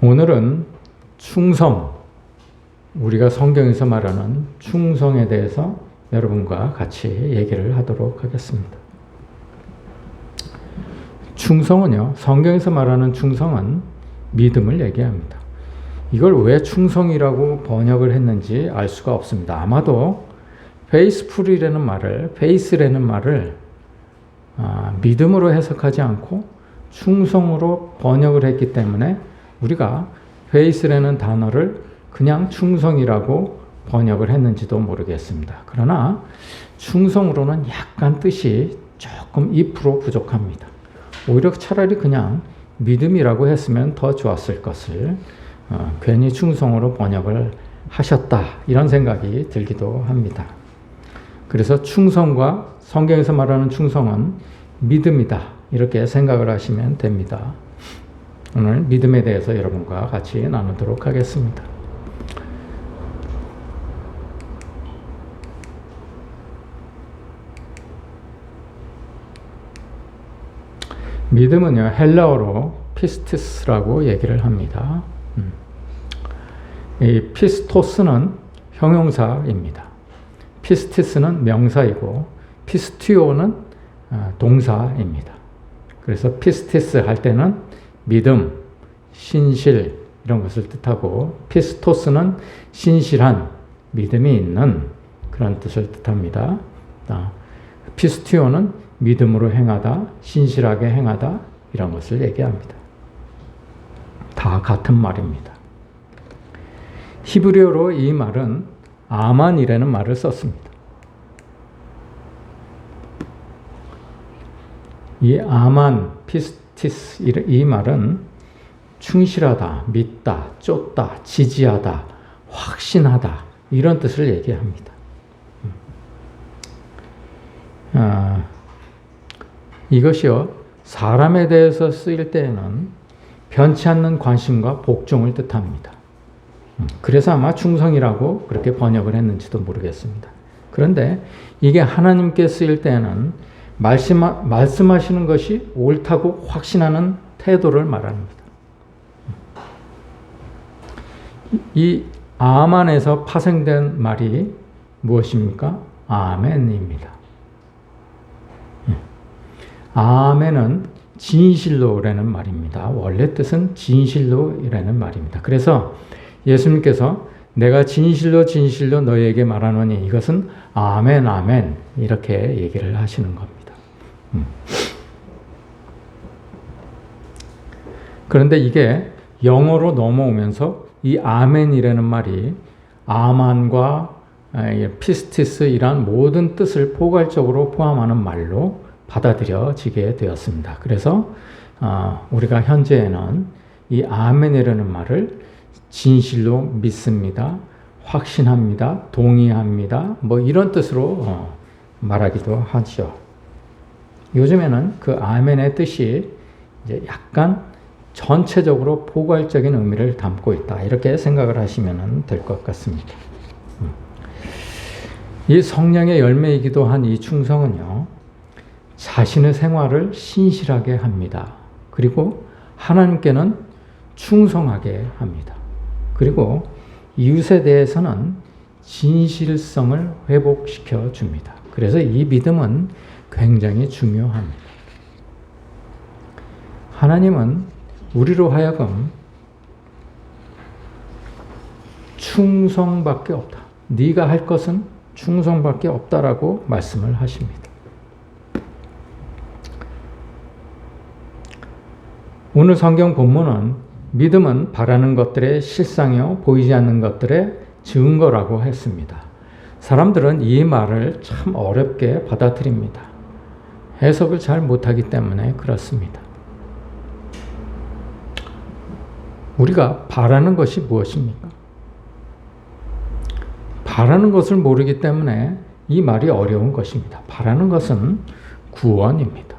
오늘은 충성, 우리가 성경에서 말하는 충성에 대해서 여러분과 같이 얘기를 하도록 하겠습니다. 충성은요, 성경에서 말하는 충성은 믿음을 얘기합니다. 이걸 왜 충성이라고 번역을 했는지 알 수가 없습니다. 아마도 faithful이라는 말을 믿음으로 해석하지 않고 충성으로 번역을 했기 때문에 우리가 faith라는 단어를 그냥 충성이라고 번역을 했는지도 모르겠습니다. 그러나 충성으로는 약간 뜻이 조금 2% 부족합니다. 오히려 차라리 그냥 믿음이라고 했으면 더 좋았을 것을 괜히 충성으로 번역을 하셨다, 이런 생각이 들기도 합니다. 그래서 충성과 성경에서 말하는 충성은 믿음이다, 이렇게 생각을 하시면 됩니다. 오늘 믿음에 대해서 여러분과 같이 나누도록 하겠습니다. 믿음은요, 헬라어로 피스티스라고 얘기를 합니다. 이 피스토스는 형용사입니다. 피스티스는 명사이고 피스티오는 동사입니다. 그래서 피스티스 할 때는 믿음, 신실 이런 것을 뜻하고, 피스토스는 신실한, 믿음이 있는 그런 뜻을 뜻합니다. 피스티오는 믿음으로 행하다, 신실하게 행하다, 이런 것을 얘기합니다. 다 같은 말입니다. 히브리어로 이 말은 아만이라는 말을 썼습니다. 이 아만, 피스티스, 이 말은 충실하다, 믿다, 쫓다, 지지하다, 확신하다, 이런 뜻을 얘기합니다. 이것이요, 사람에 대해서 쓰일 때에는 변치 않는 관심과 복종을 뜻합니다. 그래서 아마 충성이라고 그렇게 번역을 했는지도 모르겠습니다. 그런데 이게 하나님께 쓰일 때는 말씀하시는 것이 옳다고 확신하는 태도를 말합니다. 이 아만에서 파생된 말이 무엇입니까? 아멘입니다. 아멘은 진실로라는 말입니다. 원래 뜻은 진실로라는 말입니다. 그래서 예수님께서 내가 진실로 진실로 너희에게 말하노니 이것은 아멘 아멘, 이렇게 얘기를 하시는 겁니다. 그런데 이게 영어로 넘어오면서 이 아멘이라는 말이 아만과 피스티스 이란 모든 뜻을 포괄적으로 포함하는 말로 받아들여지게 되었습니다. 그래서 우리가 현재에는 이 아멘이라는 말을 진실로 믿습니다, 확신합니다, 동의합니다, 뭐 이런 뜻으로 말하기도 하죠. 요즘에는 그 아멘의 뜻이 이제 약간 전체적으로 포괄적인 의미를 담고 있다, 이렇게 생각을 하시면 될 것 같습니다. 이 성령의 열매이기도 한 이 충성은요, 자신의 생활을 신실하게 합니다. 그리고 하나님께는 충성하게 합니다. 그리고 이웃에 대해서는 진실성을 회복시켜 줍니다. 그래서 이 믿음은 굉장히 중요합니다. 하나님은 우리로 하여금 충성밖에 없다, 네가 할 것은 충성밖에 없다라고 말씀을 하십니다. 오늘 성경 본문은 믿음은 바라는 것들의 실상이요 보이지 않는 것들의 증거라고 했습니다. 사람들은 이 말을 참 어렵게 받아들입니다. 해석을 잘 못하기 때문에 그렇습니다. 우리가 바라는 것이 무엇입니까? 바라는 것을 모르기 때문에 이 말이 어려운 것입니다. 바라는 것은 구원입니다.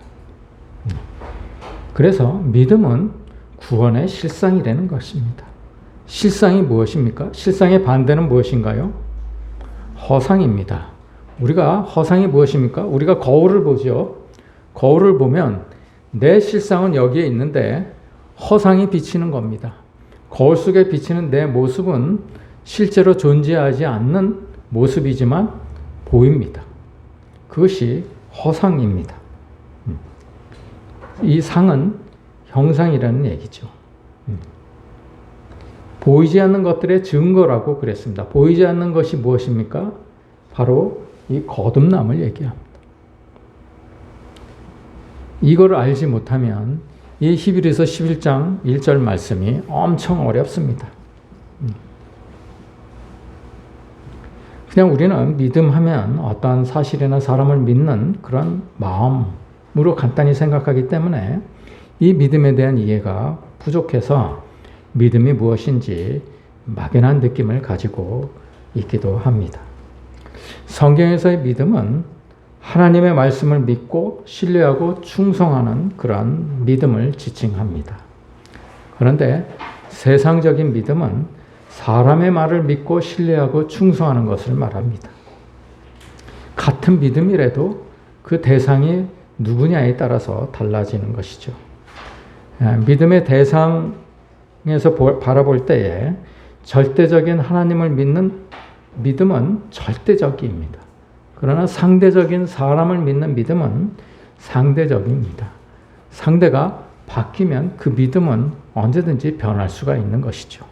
그래서 믿음은 구원의 실상이라는 것입니다. 실상이 무엇입니까? 실상의 반대는 무엇인가요? 허상입니다. 우리가 허상이 무엇입니까? 우리가 거울을 보죠. 거울을 보면 내 실상은 여기에 있는데 허상이 비치는 겁니다. 거울 속에 비치는 내 모습은 실제로 존재하지 않는 모습이지만 보입니다. 그것이 허상입니다. 이 상은 형상이라는 얘기죠. 보이지 않는 것들의 증거라고 그랬습니다. 보이지 않는 것이 무엇입니까? 바로 이 거듭남을 얘기합니다. 이걸 알지 못하면 이 히브리서 11장 1절 말씀이 엄청 어렵습니다. 그냥 우리는 믿음하면 어떠한 사실이나 사람을 믿는 그런 마음으로 간단히 생각하기 때문에 이 믿음에 대한 이해가 부족해서 믿음이 무엇인지 막연한 느낌을 가지고 있기도 합니다. 성경에서의 믿음은 하나님의 말씀을 믿고 신뢰하고 충성하는 그런 믿음을 지칭합니다. 그런데 세상적인 믿음은 사람의 말을 믿고 신뢰하고 충성하는 것을 말합니다. 같은 믿음이라도 그 대상이 누구냐에 따라서 달라지는 것이죠. 믿음의 대상에서 바라볼 때에 절대적인 하나님을 믿는 믿음은 절대적입니다. 그러나 상대적인 사람을 믿는 믿음은 상대적입니다. 상대가 바뀌면 그 믿음은 언제든지 변할 수가 있는 것이죠.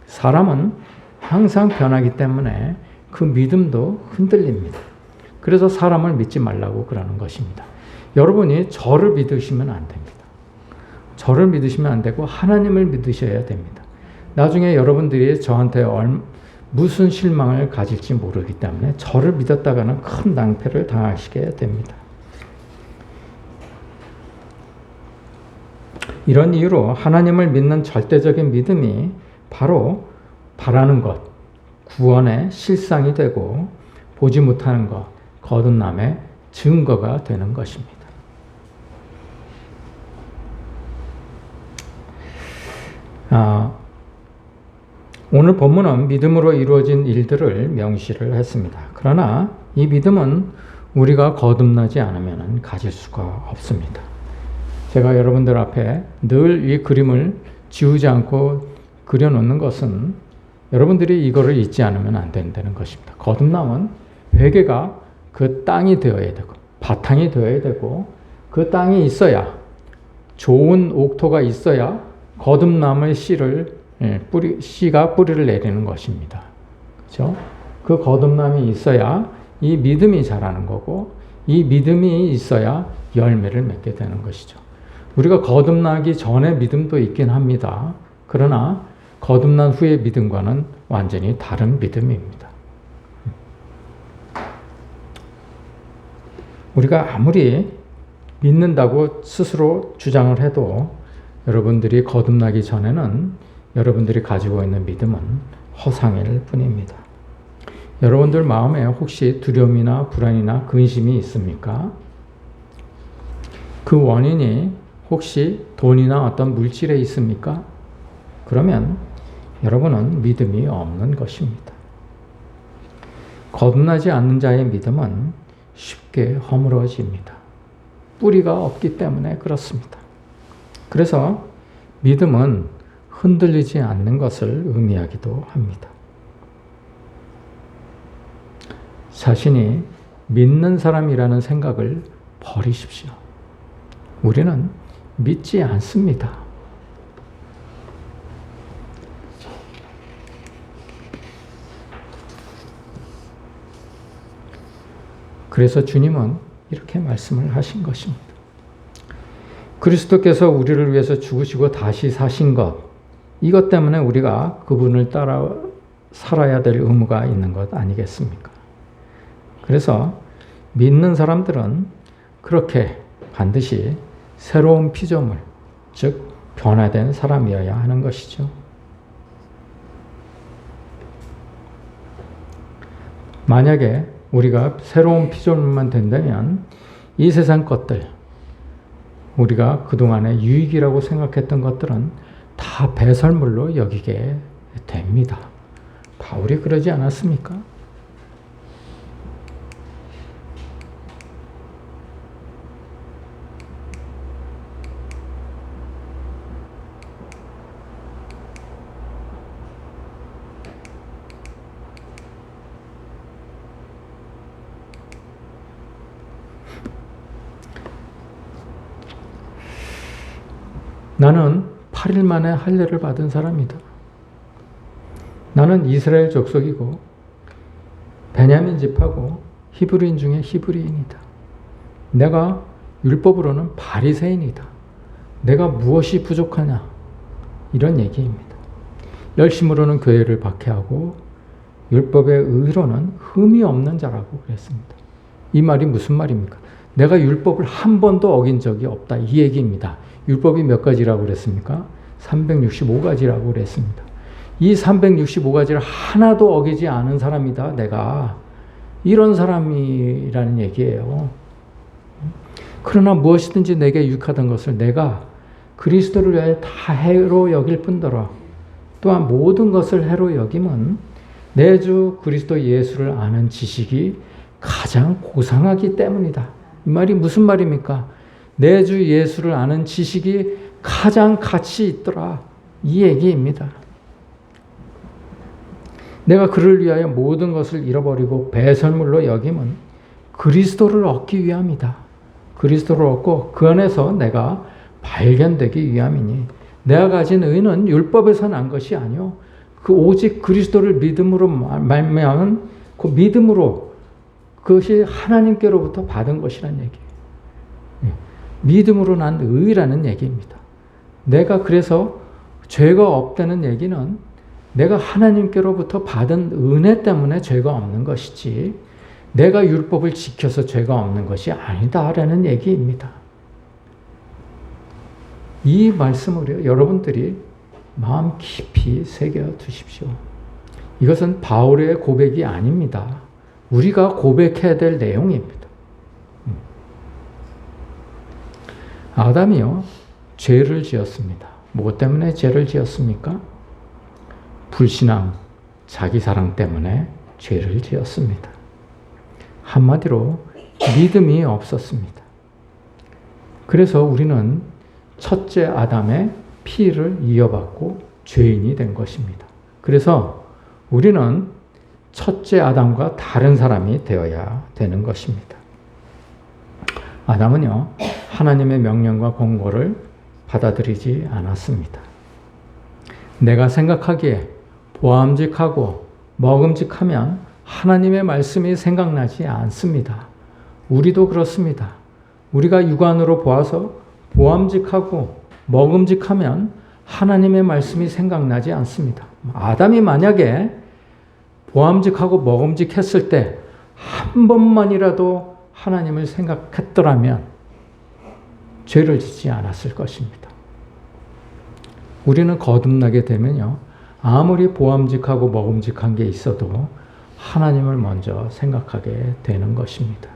사람은 항상 변하기 때문에 그 믿음도 흔들립니다. 그래서 사람을 믿지 말라고 그러는 것입니다. 여러분이 저를 믿으시면 안 됩니다. 저를 믿으시면 안 되고 하나님을 믿으셔야 됩니다. 나중에 여러분들이 저한테 무슨 실망을 가질지 모르기 때문에 저를 믿었다가는 큰 낭패를 당하시게 됩니다. 이런 이유로 하나님을 믿는 절대적인 믿음이 바로 바라는 것, 구원의 실상이 되고 보지 못하는 것, 거듭남의 증거가 되는 것입니다. 오늘 본문은 믿음으로 이루어진 일들을 명시를 했습니다. 그러나 이 믿음은 우리가 거듭나지 않으면 가질 수가 없습니다. 제가 여러분들 앞에 늘 이 그림을 지우지 않고 그려놓는 것은 여러분들이 이거를 잊지 않으면 안 된다는 것입니다. 거듭남은 회개가 그 땅이 되어야 되고 바탕이 되어야 되고 그 땅이 있어야 좋은 옥토가 있어야 거듭남의 씨가 뿌리를 내리는 것입니다. 그렇죠? 그 거듭남이 있어야 이 믿음이 자라는 거고 이 믿음이 있어야 열매를 맺게 되는 것이죠. 우리가 거듭나기 전에 믿음도 있긴 합니다. 그러나 거듭난 후의 믿음과는 완전히 다른 믿음입니다. 우리가 아무리 믿는다고 스스로 주장을 해도 여러분들이 거듭나기 전에는 여러분들이 가지고 있는 믿음은 허상일 뿐입니다. 여러분들 마음에 혹시 두려움이나 불안이나 근심이 있습니까? 그 원인이 혹시 돈이나 어떤 물질에 있습니까? 그러면 여러분은 믿음이 없는 것입니다. 거듭나지 않는 자의 믿음은 쉽게 허물어집니다. 뿌리가 없기 때문에 그렇습니다. 그래서 믿음은 흔들리지 않는 것을 의미하기도 합니다. 자신이 믿는 사람이라는 생각을 버리십시오. 우리는 믿지 않습니다. 그래서 주님은 이렇게 말씀을 하신 것입니다. 그리스도께서 우리를 위해서 죽으시고 다시 사신 것, 이것 때문에 우리가 그분을 따라 살아야 될 의무가 있는 것 아니겠습니까? 그래서 믿는 사람들은 그렇게 반드시 새로운 피조물, 즉 변화된 사람이어야 하는 것이죠. 만약에 우리가 새로운 피조물만 된다면 이 세상 것들, 우리가 그동안의 유익이라고 생각했던 것들은 다 배설물로 여기게 됩니다. 바울이 그러지 않았습니까? 나는 8일 만에 할례를 받은 사람이다. 나는 이스라엘 족속이고 베냐민 집하고 히브리인 중에 히브리인이다. 내가 율법으로는 바리새인이다. 내가 무엇이 부족하냐? 이런 얘기입니다. 열심으로는 교회를 박해하고 율법의 의로는 흠이 없는 자라고 그랬습니다. 이 말이 무슨 말입니까? 내가 율법을 한 번도 어긴 적이 없다. 이 얘기입니다. 율법이 몇 가지라고 그랬습니까? 365가지라고 그랬습니다. 이 365가지를 하나도 어기지 않은 사람이다. 내가 이런 사람이라는 얘기예요. 그러나 무엇이든지 내게 유익하던 것을 내가 그리스도를 위해 다 해로 여길 뿐더러 또한 모든 것을 해로 여김은 내 주 그리스도 예수를 아는 지식이 가장 고상하기 때문이다. 이 말이 무슨 말입니까? 내 주 예수를 아는 지식이 가장 가치 있더라. 이 얘기입니다. 내가 그를 위하여 모든 것을 잃어버리고 배설물로 여김은 그리스도를 얻기 위함이다. 그리스도를 얻고 그 안에서 내가 발견되기 위함이니 내가 가진 의는 율법에서 난 것이 아니요 그 오직 그리스도를 믿음으로 말미암은 그 믿음으로 그것이 하나님께로부터 받은 것이라는 얘기예요. 믿음으로 난 의라는 얘기입니다. 내가 그래서 죄가 없다는 얘기는 내가 하나님께로부터 받은 은혜 때문에 죄가 없는 것이지 내가 율법을 지켜서 죄가 없는 것이 아니다라는 얘기입니다. 이 말씀을 여러분들이 마음 깊이 새겨 두십시오. 이것은 바울의 고백이 아닙니다. 우리가 고백해야 될 내용입니다. 아담이요, 죄를 지었습니다. 무엇 때문에 죄를 지었습니까? 불신앙, 자기사랑 때문에 죄를 지었습니다. 한마디로 믿음이 없었습니다. 그래서 우리는 첫째 아담의 피를 이어받고 죄인이 된 것입니다. 그래서 우리는 첫째 아담과 다른 사람이 되어야 되는 것입니다. 아담은요, 하나님의 명령과 권고를 받아들이지 않았습니다. 내가 생각하기에 보암직하고 먹음직하면 하나님의 말씀이 생각나지 않습니다. 우리도 그렇습니다. 우리가 육안으로 보아서 보암직하고 먹음직하면 하나님의 말씀이 생각나지 않습니다. 아담이 만약에 보암직하고 먹음직했을 때 한 번만이라도 하나님을 생각했더라면 죄를 짓지 않았을 것입니다. 우리는 거듭나게 되면요, 아무리 보암직하고 먹음직한 게 있어도 하나님을 먼저 생각하게 되는 것입니다.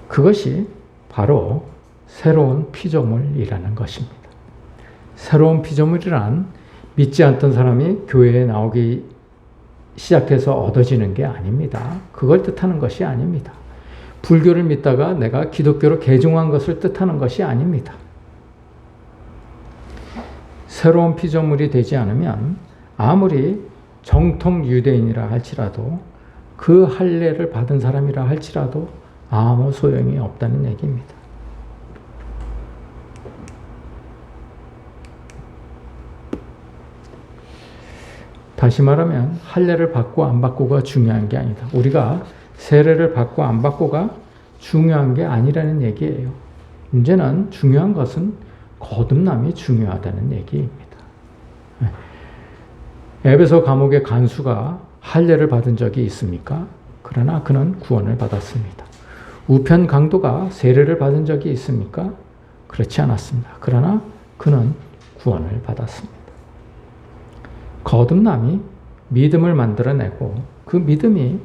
그것이 바로 새로운 피조물이라는 것입니다. 새로운 피조물이란 믿지 않던 사람이 교회에 나오기 시작해서 얻어지는 게 아닙니다. 그걸 뜻하는 것이 아닙니다. 불교를 믿다가 내가 기독교로 개종한 것을 뜻하는 것이 아닙니다. 새로운 피조물이 되지 않으면 아무리 정통 유대인이라 할지라도 그 할례를 받은 사람이라 할지라도 아무 소용이 없다는 얘기입니다. 다시 말하면 할례를 받고 안 받고가 중요한 게 아니다. 우리가 세례를 받고 안 받고가 중요한 게 아니라는 얘기예요. 문제는 중요한 것은 거듭남이 중요하다는 얘기입니다. 에베소 감옥의 간수가 할례를 받은 적이 있습니까? 그러나 그는 구원을 받았습니다. 우편 강도가 세례를 받은 적이 있습니까? 그렇지 않았습니다. 그러나 그는 구원을 받았습니다. 거듭남이 믿음을 만들어내고 그 믿음이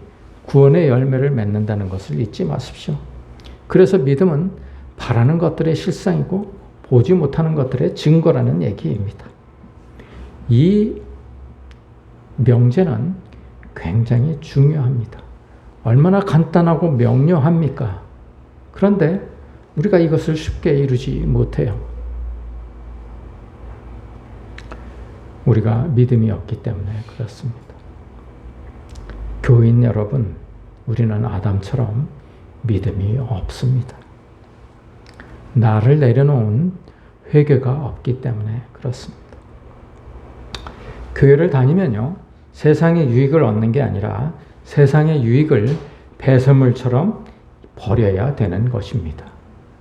구원의 열매를 맺는다는 것을 잊지 마십시오. 그래서 믿음은 바라는 것들의 실상이고 보지 못하는 것들의 증거라는 얘기입니다. 이 명제는 굉장히 중요합니다. 얼마나 간단하고 명료합니까? 그런데 우리가 이것을 쉽게 이루지 못해요. 우리가 믿음이 없기 때문에 그렇습니다. 교인 여러분, 우리는 아담처럼 믿음이 없습니다. 나를 내려놓은 회개가 없기 때문에 그렇습니다. 교회를 다니면요, 세상의 유익을 얻는 게 아니라 세상의 유익을 배설물처럼 버려야 되는 것입니다.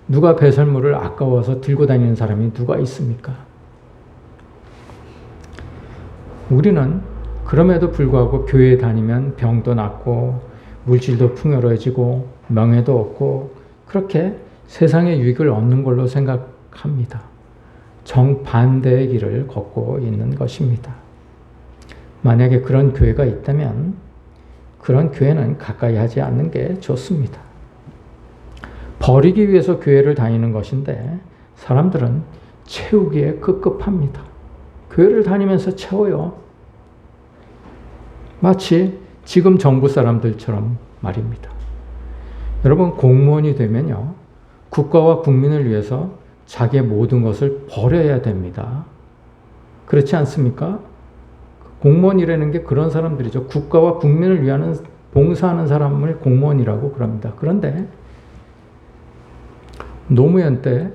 누가 배설물을 아까워서 들고 다니는 사람이 누가 있습니까? 우리는 그럼에도 불구하고 교회에 다니면 병도 낫고 물질도 풍요로워지고 명예도 얻고 그렇게 세상의 유익을 얻는 걸로 생각합니다. 정반대의 길을 걷고 있는 것입니다. 만약에 그런 교회가 있다면 그런 교회는 가까이 하지 않는 게 좋습니다. 버리기 위해서 교회를 다니는 것인데 사람들은 채우기에 급급합니다. 교회를 다니면서 채워요. 마치 지금 정부 사람들처럼 말입니다. 여러분, 공무원이 되면요, 국가와 국민을 위해서 자기의 모든 것을 버려야 됩니다. 그렇지 않습니까? 공무원이라는 게 그런 사람들이죠. 국가와 국민을 위하는 봉사하는 사람을 공무원이라고 그럽니다. 그런데 노무현 때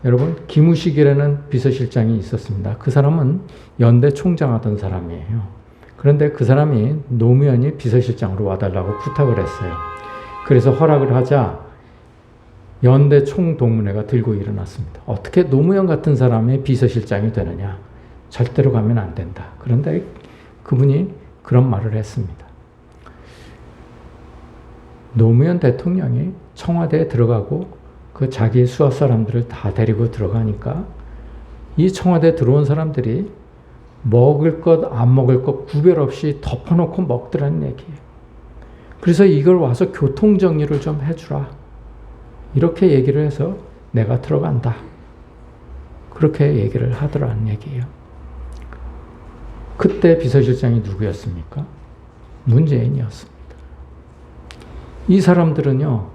여러분 김우식이라는 비서실장이 있었습니다. 그 사람은 연대 총장하던 사람이에요. 그런데 그 사람이 노무현이 비서실장으로 와달라고 부탁을 했어요. 그래서 허락을 하자 연대 총동문회가 들고 일어났습니다. 어떻게 노무현 같은 사람의 비서실장이 되느냐? 절대로 가면 안 된다. 그런데 그분이 그런 말을 했습니다. 노무현 대통령이 청와대에 들어가고 그 자기 수하 사람들을 다 데리고 들어가니까 이 청와대에 들어온 사람들이 먹을 것, 안 먹을 것 구별 없이 덮어놓고 먹더라는 얘기예요. 그래서 이걸 와서 교통정리를 좀 해주라. 이렇게 얘기를 해서 내가 들어간다. 그렇게 얘기를 하더라는 얘기예요. 그때 비서실장이 누구였습니까? 문재인이었습니다. 이 사람들은요,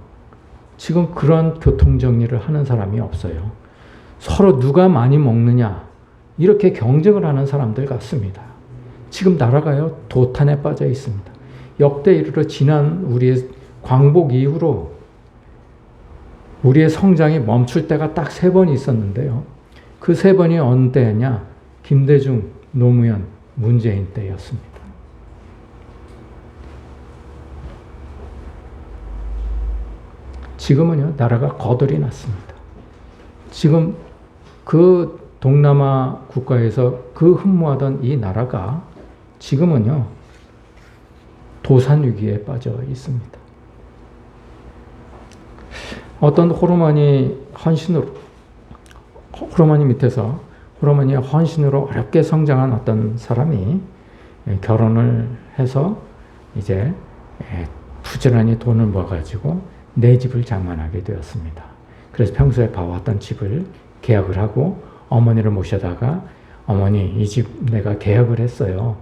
지금 그런 교통정리를 하는 사람이 없어요. 서로 누가 많이 먹느냐, 이렇게 경쟁을 하는 사람들 같습니다. 지금 나라가요, 도탄에 빠져 있습니다. 역대 이르러 지난 우리의 광복 이후로 우리의 성장이 멈출 때가 딱 3번 있었는데요. 그 3번이 어느 때였냐? 김대중, 노무현, 문재인 때였습니다. 지금은요, 나라가 거덜이 났습니다. 지금 그 동남아 국가에서 그 흠모하던 이 나라가 지금은요, 도산 위기에 빠져 있습니다. 어떤 호르마니 밑에서 호르마니의 헌신으로 어렵게 성장한 어떤 사람이 결혼을 해서 이제 부지런히 돈을 모아가지고 내 집을 장만하게 되었습니다. 그래서 평소에 봐왔던 집을 계약을 하고 어머니를 모셔다가 어머니, 이 집 내가 계약을 했어요.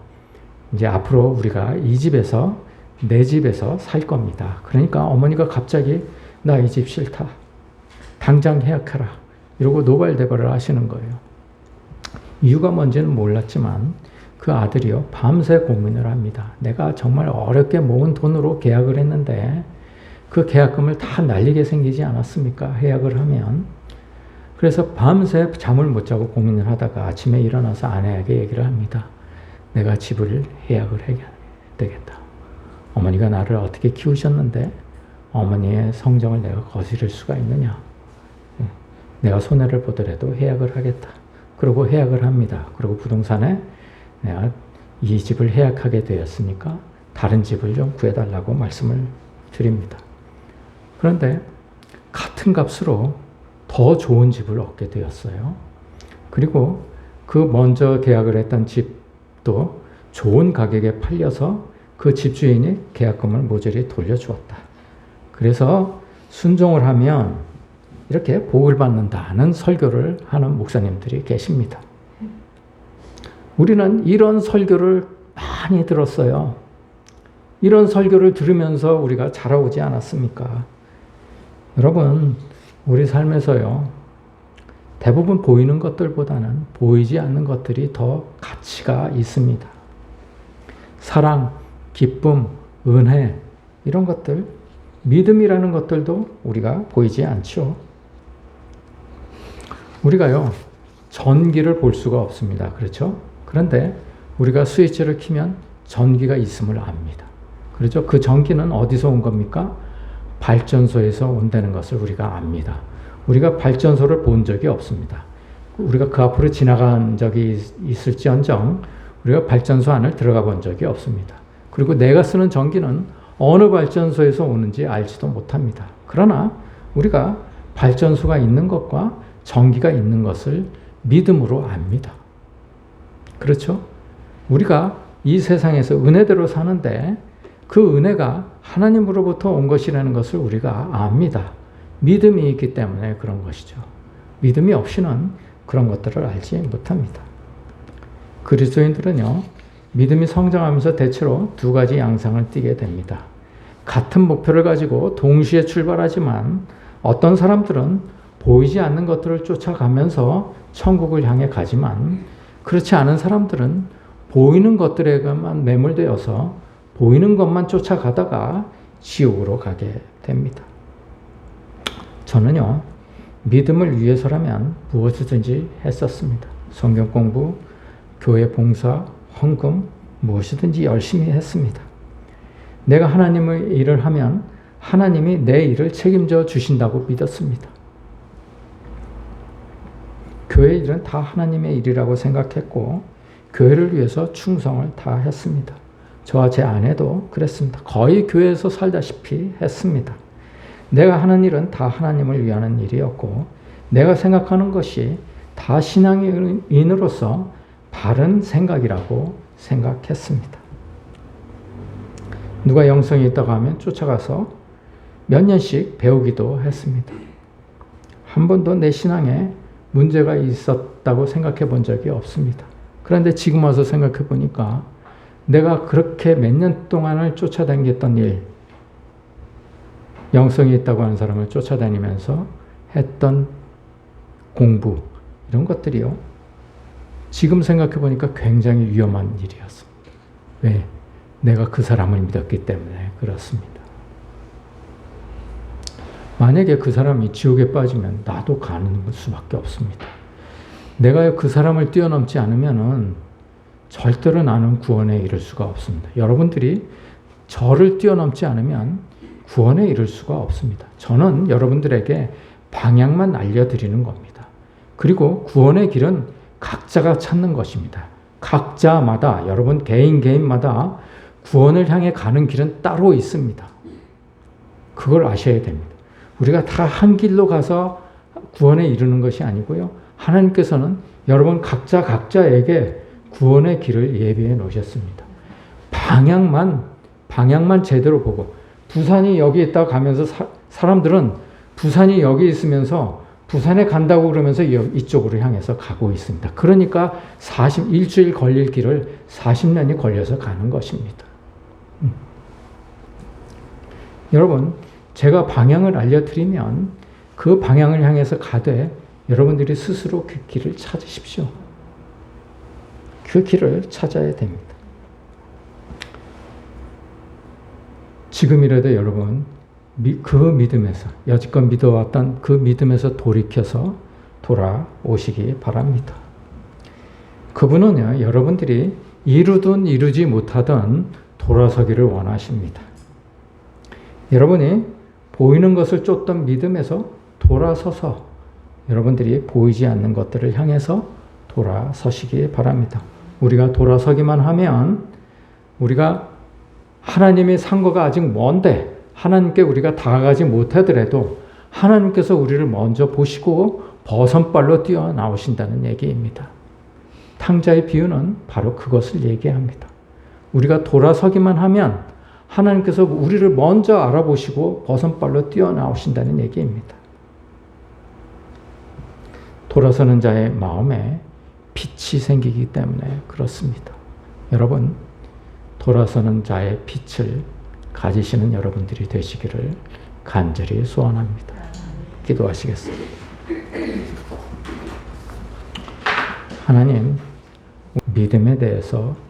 이제 앞으로 우리가 이 집에서 내 집에서 살 겁니다. 그러니까 어머니가 갑자기 나 이 집 싫다. 당장 계약해라. 이러고 노발대발을 하시는 거예요. 이유가 뭔지는 몰랐지만 그 아들이요, 밤새 고민을 합니다. 내가 정말 어렵게 모은 돈으로 계약을 했는데 그 계약금을 다 날리게 생기지 않았습니까? 해약을 하면. 그래서 밤새 잠을 못 자고 고민을 하다가 아침에 일어나서 아내에게 얘기를 합니다. 내가 집을 해약을 해야 되겠다. 어머니가 나를 어떻게 키우셨는데 어머니의 성정을 내가 거스릴 수가 있느냐. 내가 손해를 보더라도 해약을 하겠다. 그리고 해약을 합니다. 그리고 부동산에 내가 이 집을 해약하게 되었으니까 다른 집을 좀 구해달라고 말씀을 드립니다. 그런데 같은 값으로 더 좋은 집을 얻게 되었어요. 그리고 그 먼저 계약을 했던 집도 좋은 가격에 팔려서 그 집주인이 계약금을 모조리 돌려주었다. 그래서 순종을 하면 이렇게 복을 받는다는 설교를 하는 목사님들이 계십니다. 우리는 이런 설교를 많이 들었어요. 이런 설교를 들으면서 우리가 자라오지 않았습니까? 여러분, 우리 삶에서요, 대부분 보이는 것들보다는 보이지 않는 것들이 더 가치가 있습니다. 사랑, 기쁨, 은혜, 이런 것들, 믿음이라는 것들도 우리가 보이지 않죠. 우리가요, 전기를 볼 수가 없습니다. 그렇죠? 그런데 우리가 스위치를 켜면 전기가 있음을 압니다. 그렇죠? 그 전기는 어디서 온 겁니까? 발전소에서 온다는 것을 우리가 압니다. 우리가 발전소를 본 적이 없습니다. 우리가 그 앞으로 지나간 적이 있을지언정 우리가 발전소 안을 들어가 본 적이 없습니다. 그리고 내가 쓰는 전기는 어느 발전소에서 오는지 알지도 못합니다. 그러나 우리가 발전소가 있는 것과 전기가 있는 것을 믿음으로 압니다. 그렇죠? 우리가 이 세상에서 은혜대로 사는데 그 은혜가 하나님으로부터 온 것이라는 것을 우리가 압니다. 믿음이 있기 때문에 그런 것이죠. 믿음이 없이는 그런 것들을 알지 못합니다. 그리스도인들은요, 믿음이 성장하면서 대체로 두 가지 양상을 띠게 됩니다. 같은 목표를 가지고 동시에 출발하지만 어떤 사람들은 보이지 않는 것들을 쫓아가면서 천국을 향해 가지만 그렇지 않은 사람들은 보이는 것들에게만 매몰되어서 보이는 것만 쫓아가다가 지옥으로 가게 됩니다. 저는요, 믿음을 위해서라면 무엇이든지 했었습니다. 성경 공부, 교회 봉사, 헌금, 무엇이든지 열심히 했습니다. 내가 하나님의 일을 하면 하나님이 내 일을 책임져 주신다고 믿었습니다. 교회 일은 다 하나님의 일이라고 생각했고 교회를 위해서 충성을 다했습니다. 저와 제 아내도 그랬습니다. 거의 교회에서 살다시피 했습니다. 내가 하는 일은 다 하나님을 위하는 일이었고 내가 생각하는 것이 다 신앙인으로서 바른 생각이라고 생각했습니다. 누가 영성이 있다고 하면 쫓아가서 몇 년씩 배우기도 했습니다. 한 번도 내 신앙에 문제가 있었다고 생각해 본 적이 없습니다. 그런데 지금 와서 생각해 보니까 내가 그렇게 몇 년 동안을 쫓아다녔던 일, 영성이 있다고 하는 사람을 쫓아다니면서 했던 공부, 이런 것들이요, 지금 생각해 보니까 굉장히 위험한 일이었습니다. 왜? 내가 그 사람을 믿었기 때문에 그렇습니다. 만약에 그 사람이 지옥에 빠지면 나도 가는 수밖에 없습니다. 내가 그 사람을 뛰어넘지 않으면은 절대로 나는 구원에 이를 수가 없습니다. 여러분들이 저를 뛰어넘지 않으면 구원에 이를 수가 없습니다. 저는 여러분들에게 방향만 알려드리는 겁니다. 그리고 구원의 길은 각자가 찾는 것입니다. 각자마다, 여러분 개인마다 구원을 향해 가는 길은 따로 있습니다. 그걸 아셔야 됩니다. 우리가 다 한 길로 가서 구원에 이르는 것이 아니고요. 하나님께서는 여러분 각자에게 구원의 길을 예비해 놓으셨습니다. 방향만 제대로 보고, 부산이 여기 있다고 가면서 사람들은 부산이 여기 있으면서 부산에 간다고 그러면서 이쪽으로 향해서 가고 있습니다. 그러니까 일주일 걸릴 길을 40년이 걸려서 가는 것입니다. 여러분, 제가 방향을 알려드리면 그 방향을 향해서 가되 여러분들이 스스로 그 길을 찾으십시오. 그 길을 찾아야 됩니다. 지금이라도 여러분 그 믿음에서, 여지껏 믿어왔던 그 믿음에서 돌이켜서 돌아오시기 바랍니다. 그분은요, 여러분들이 이루든 이루지 못하든 돌아서기를 원하십니다. 여러분이 보이는 것을 쫓던 믿음에서 돌아서서 여러분들이 보이지 않는 것들을 향해서 돌아서시기 바랍니다. 우리가 돌아서기만 하면 우리가 하나님의 상고가 아직 먼데 하나님께 우리가 다가가지 못하더라도 하나님께서 우리를 먼저 보시고 버선발로 뛰어나오신다는 얘기입니다. 탕자의 비유는 바로 그것을 얘기합니다. 우리가 돌아서기만 하면 하나님께서 우리를 먼저 알아보시고 버선발로 뛰어나오신다는 얘기입니다. 돌아서는 자의 마음에 빛이 생기기 때문에 그렇습니다. 여러분, 돌아서는 자의 빛을 가지시는 여러분들이 되시기를 간절히 소원합니다. 기도하시겠습니다. 하나님, 믿음에 대해서